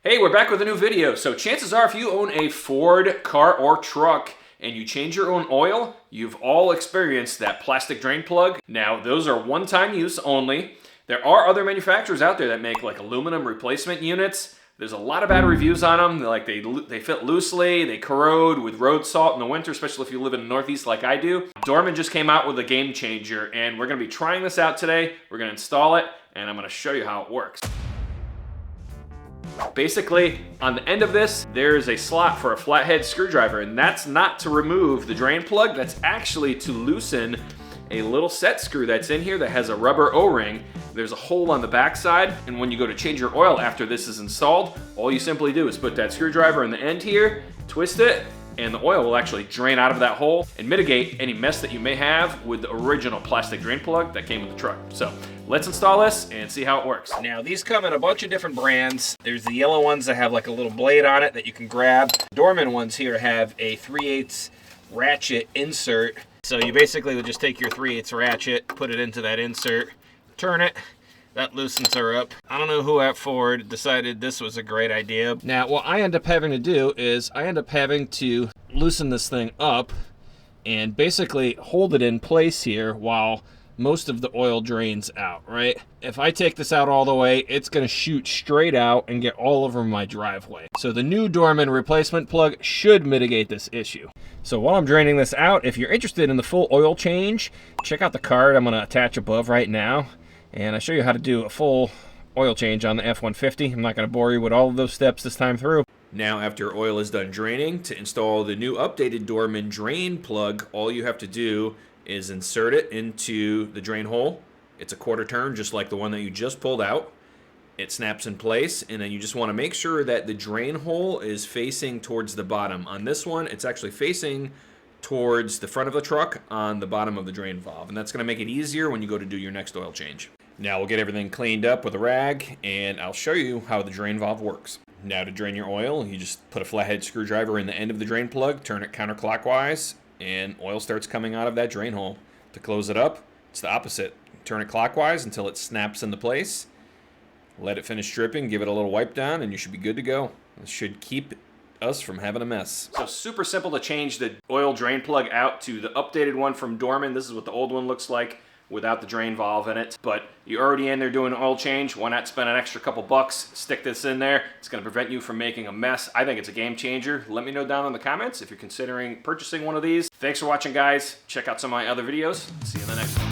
Hey, we're back with a new video. So chances are if you own a Ford car or truck and you change your own oil, you've all experienced that plastic drain plug. Now, those are one-time use only. There are other manufacturers out there that make like aluminum replacement units. There's a lot of bad reviews on them. They fit loosely, they corrode with road salt in the winter, especially if you live in the Northeast like I do. Dorman just came out with a game changer, and we're gonna be trying this out today. We're gonna install it, and I'm gonna show you how it works. Basically, on the end of this, there's a slot for a flathead screwdriver, and that's not to remove the drain plug, that's actually to loosen a little set screw that's in here that has a rubber O-ring. There's a hole on the back side, and when you go to change your oil after this is installed, all you simply do is put that screwdriver in the end here, twist it, and the oil will actually drain out of that hole and mitigate any mess that you may have with the original plastic drain plug that came with the truck. So let's install this and see how it works. Now these come in a bunch of different brands. There's the yellow ones that have like a little blade on it that you can grab. Dorman ones here have a 3/8 ratchet insert. So you basically would just take your 3/8 ratchet, put it into that insert, turn it, that loosens her up. I don't know who at Ford decided this was a great idea. Now, what I end up having to do is I end up having to loosen this thing up and basically hold it in place here while most of the oil drains out, right? If I take this out all the way, it's gonna shoot straight out and get all over my driveway. So the new Dorman replacement plug should mitigate this issue. So while I'm draining this out, if you're interested in the full oil change, check out the card I'm gonna attach above right now. And I'll show you how to do a full oil change on the F-150. I'm not going to bore you with all of those steps this time through. Now, after your oil is done draining, to install the new updated Dorman drain plug, all you have to do is insert it into the drain hole. It's a quarter turn, just like the one that you just pulled out. It snaps in place, and then you just want to make sure that the drain hole is facing towards the bottom. On this one, it's actually facing towards the front of the truck on the bottom of the drain valve, and that's going to make it easier when you go to do your next oil change. Now we'll get everything cleaned up with a rag, and I'll show you how the drain valve works. Now to drain your oil, you just put a flathead screwdriver in the end of the drain plug, turn it counterclockwise, and oil starts coming out of that drain hole. To close it up, it's the opposite. Turn it clockwise until it snaps into place. Let it finish dripping, give it a little wipe down, and you should be good to go. This should keep us from having a mess. So super simple to change the oil drain plug out to the updated one from Dorman. This is what the old one looks like without the drain valve in it. But you're already in there doing an oil change. Why not spend an extra couple bucks, stick this in there? It's going to prevent you from making a mess. I think it's a game changer. Let me know down in the comments if you're considering purchasing one of these. Thanks for watching, guys. Check out some of my other videos. See you in the next one.